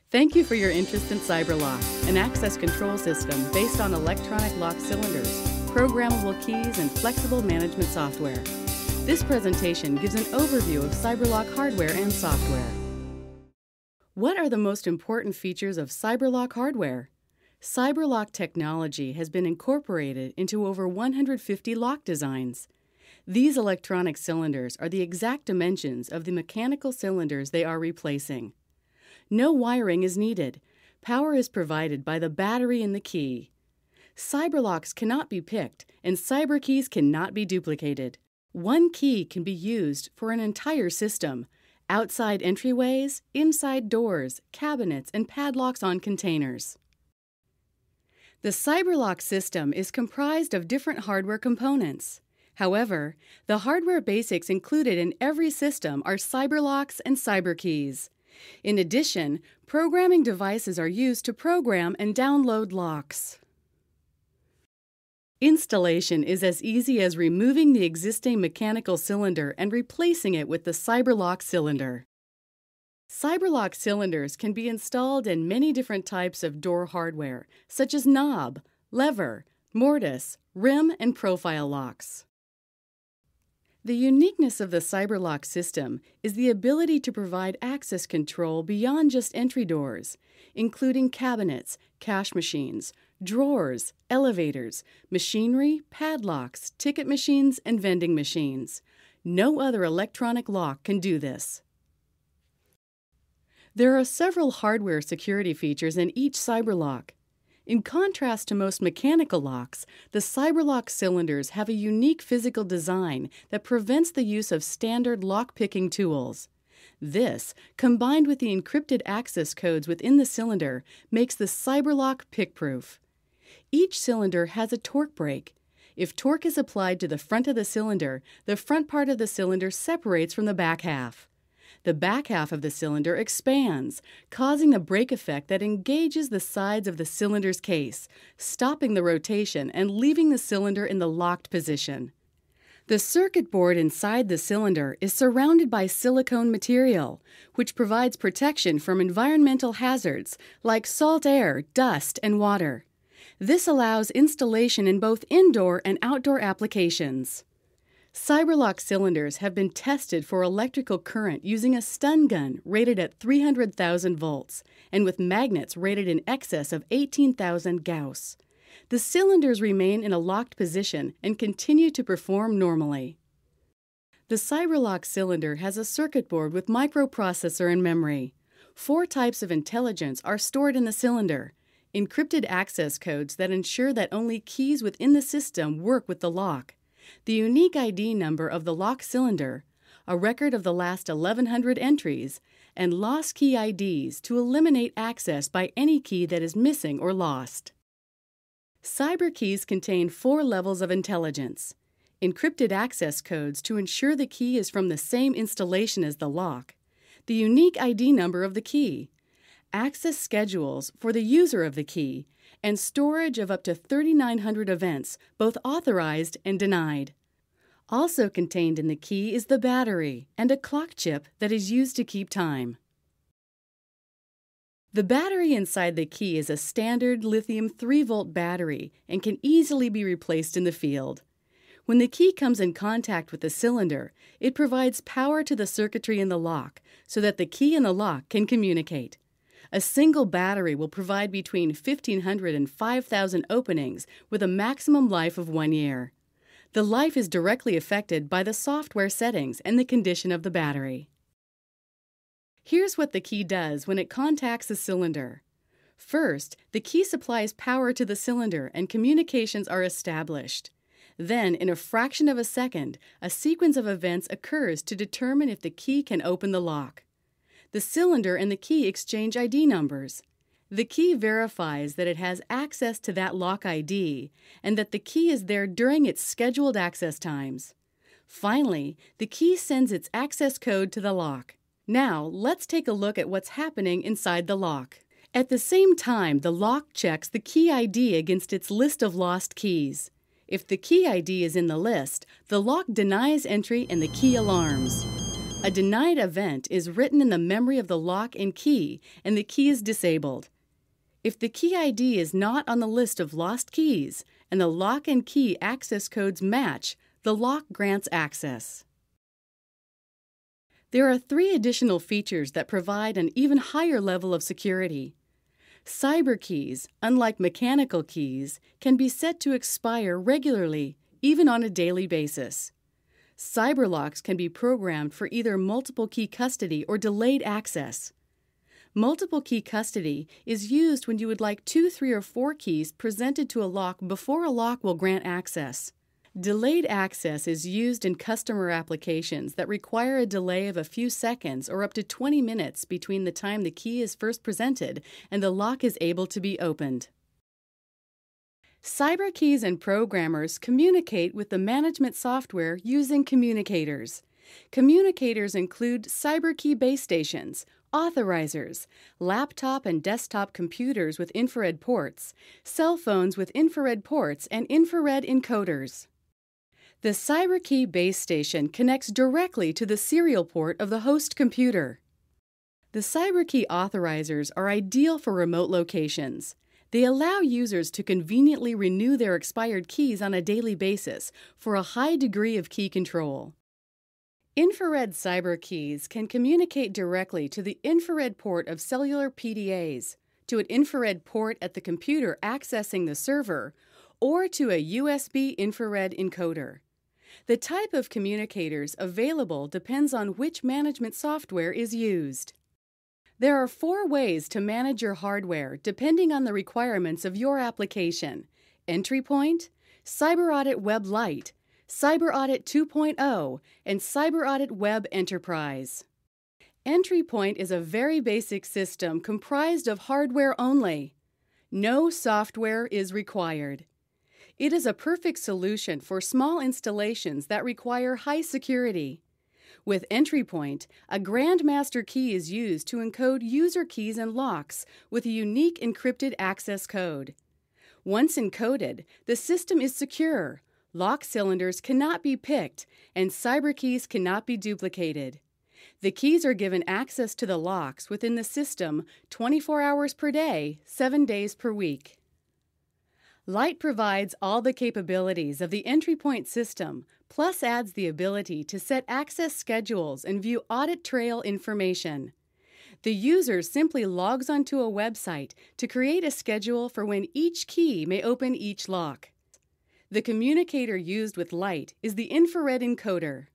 Thank you for your interest in CyberLock, an access control system based on electronic lock cylinders, programmable keys, and flexible management software. This presentation gives an overview of CyberLock hardware and software. What are the most important features of CyberLock hardware? CyberLock technology has been incorporated into over 150 lock designs. These electronic cylinders are the exact dimensions of the mechanical cylinders they are replacing. No wiring is needed. Power is provided by the battery in the key. CyberLocks cannot be picked, and cyber keys cannot be duplicated. One key can be used for an entire system: outside entryways, inside doors, cabinets, and padlocks on containers. The CyberLock system is comprised of different hardware components. However, the hardware basics included in every system are CyberLocks and CyberKeys. In addition, programming devices are used to program and download locks. Installation is as easy as removing the existing mechanical cylinder and replacing it with the CyberLock cylinder. CyberLock cylinders can be installed in many different types of door hardware, such as knob, lever, mortise, rim, and profile locks. The uniqueness of the CyberLock system is the ability to provide access control beyond just entry doors, including cabinets, cash machines, drawers, elevators, machinery, padlocks, ticket machines, and vending machines. No other electronic lock can do this. There are several hardware security features in each CyberLock. In contrast to most mechanical locks, the CyberLock cylinders have a unique physical design that prevents the use of standard lock-picking tools. This, combined with the encrypted access codes within the cylinder, makes the CyberLock pick-proof. Each cylinder has a torque brake. If torque is applied to the front of the cylinder, the front part of the cylinder separates from the back half. The back half of the cylinder expands, causing a brake effect that engages the sides of the cylinder's case, stopping the rotation and leaving the cylinder in the locked position. The circuit board inside the cylinder is surrounded by silicone material, which provides protection from environmental hazards like salt air, dust, and water. This allows installation in both indoor and outdoor applications. CyberLock cylinders have been tested for electrical current using a stun gun rated at 300,000 volts and with magnets rated in excess of 18,000 Gauss. The cylinders remain in a locked position and continue to perform normally. The CyberLock cylinder has a circuit board with microprocessor and memory. 4 types of intelligence are stored in the cylinder: encrypted access codes that ensure that only keys within the system work with the lock, the unique ID number of the lock cylinder, a record of the last 1,100 entries, and lost key IDs to eliminate access by any key that is missing or lost. CyberKeys contain 4 levels of intelligence: encrypted access codes to ensure the key is from the same installation as the lock, the unique ID number of the key, access schedules for the user of the key, and storage of up to 3,900 events, both authorized and denied. Also contained in the key is the battery and a clock chip that is used to keep time. The battery inside the key is a standard lithium 3-volt battery and can easily be replaced in the field. When the key comes in contact with the cylinder, it provides power to the circuitry in the lock so that the key and the lock can communicate. A single battery will provide between 1,500 and 5,000 openings with a maximum life of 1 year. The life is directly affected by the software settings and the condition of the battery. Here's what the key does when it contacts the cylinder. First, the key supplies power to the cylinder and communications are established. Then, in a fraction of a second, a sequence of events occurs to determine if the key can open the lock. The cylinder and the key exchange ID numbers. The key verifies that it has access to that lock ID and that the key is there during its scheduled access times. Finally, the key sends its access code to the lock. Now, let's take a look at what's happening inside the lock. At the same time, the lock checks the key ID against its list of lost keys. If the key ID is in the list, the lock denies entry and the key alarms. A denied event is written in the memory of the lock and key, and the key is disabled. If the key ID is not on the list of lost keys and the lock and key access codes match, the lock grants access. There are 3 additional features that provide an even higher level of security. Cyber keys, unlike mechanical keys, can be set to expire regularly, even on a daily basis. Cyber locks can be programmed for either multiple key custody or delayed access. Multiple key custody is used when you would like 2, 3, or 4 keys presented to a lock before a lock will grant access. Delayed access is used in customer applications that require a delay of a few seconds or up to 20 minutes between the time the key is first presented and the lock is able to be opened. Cyber keys and programmers communicate with the management software using communicators. Communicators include cyber key base stations, authorizers, laptop and desktop computers with infrared ports, cell phones with infrared ports, and infrared encoders. The cyber key base station connects directly to the serial port of the host computer. The cyber key authorizers are ideal for remote locations. They allow users to conveniently renew their expired keys on a daily basis for a high degree of key control. Infrared cyber keys can communicate directly to the infrared port of cellular PDAs, to an infrared port at the computer accessing the server, or to a USB infrared encoder. The type of communicators available depends on which management software is used. There are 4 ways to manage your hardware depending on the requirements of your application: Entry Point, CyberAudit Web Lite, CyberAudit 2.0, and CyberAudit Web Enterprise. Entry Point is a very basic system comprised of hardware only. No software is required. It is a perfect solution for small installations that require high security. With Entry Point, a Grandmaster key is used to encode user keys and locks with a unique encrypted access code. Once encoded, the system is secure, lock cylinders cannot be picked, and cyber keys cannot be duplicated. The keys are given access to the locks within the system 24 hours per day, 7 days per week. Lite provides all the capabilities of the Entry Point system, plus adds the ability to set access schedules and view audit trail information. The user simply logs onto a website to create a schedule for when each key may open each lock. The communicator used with Lite is the infrared encoder.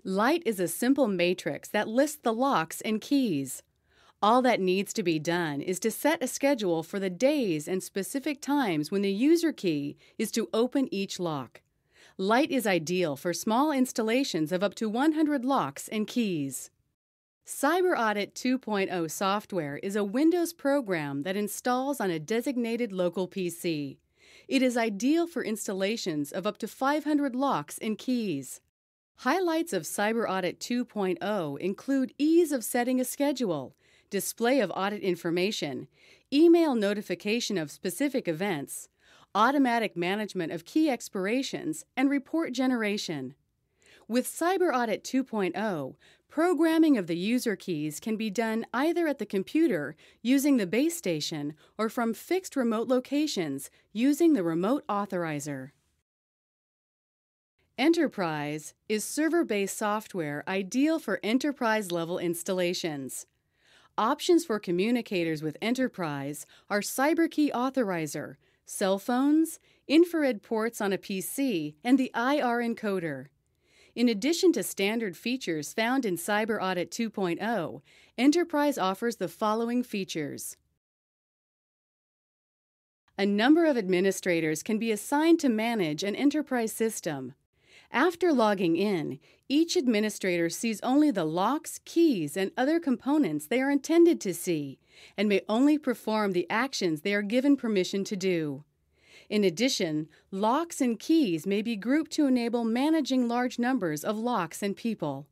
Lite is a simple matrix that lists the locks and keys. All that needs to be done is to set a schedule for the days and specific times when the user key is to open each lock. Lite is ideal for small installations of up to 100 locks and keys. CyberAudit 2.0 software is a Windows program that installs on a designated local PC. It is ideal for installations of up to 500 locks and keys. Highlights of CyberAudit 2.0 include ease of setting a schedule, display of audit information, email notification of specific events, automatic management of key expirations, and report generation. With CyberAudit 2.0, programming of the user keys can be done either at the computer using the base station or from fixed remote locations using the remote authorizer. Enterprise is server-based software ideal for enterprise-level installations. Options for communicators with Enterprise are CyberKey Authorizer, cell phones, infrared ports on a PC, and the IR encoder. In addition to standard features found in CyberAudit 2.0, Enterprise offers the following features. A number of administrators can be assigned to manage an enterprise system. After logging in, each administrator sees only the locks, keys, and other components they are intended to see, and may only perform the actions they are given permission to do. In addition, locks and keys may be grouped to enable managing large numbers of locks and people.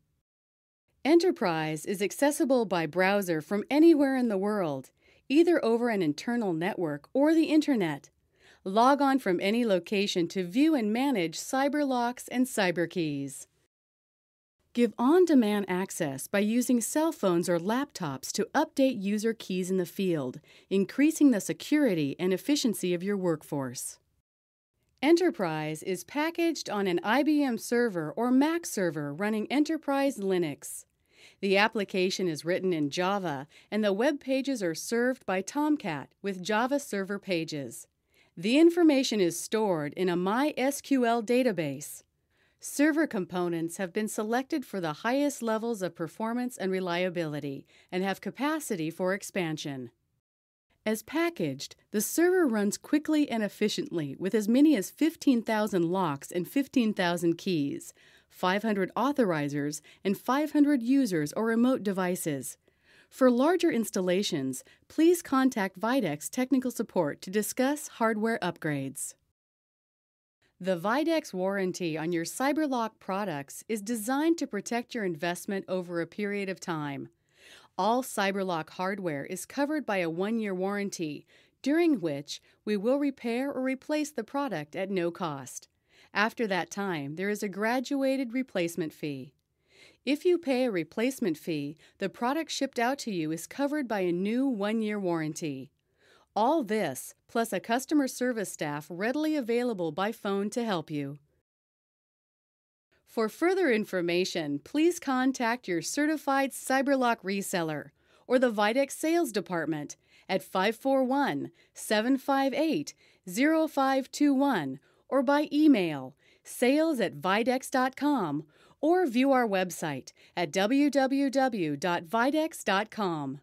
Enterprise is accessible by browser from anywhere in the world, either over an internal network or the Internet. Log on from any location to view and manage cyber locks and cyber keys. Give on-demand access by using cell phones or laptops to update user keys in the field, increasing the security and efficiency of your workforce. Enterprise is packaged on an IBM server or Mac server running Enterprise Linux. The application is written in Java, and the web pages are served by Tomcat with Java Server Pages. The information is stored in a MySQL database. Server components have been selected for the highest levels of performance and reliability and have capacity for expansion. As packaged, the server runs quickly and efficiently with as many as 15,000 locks and 15,000 keys, 500 authorizers, and 500 users or remote devices. For larger installations, please contact Videx Technical Support to discuss hardware upgrades. The Videx warranty on your CyberLock products is designed to protect your investment over a period of time. All CyberLock hardware is covered by a 1-year warranty, during which we will repair or replace the product at no cost. After that time, there is a graduated replacement fee. If you pay a replacement fee, the product shipped out to you is covered by a new 1-year warranty. All this, plus a customer service staff readily available by phone to help you. For further information, please contact your certified CyberLock reseller or the Videx sales department at 541-758-0521 or by email sales@videx.com or view our website at www.videx.com.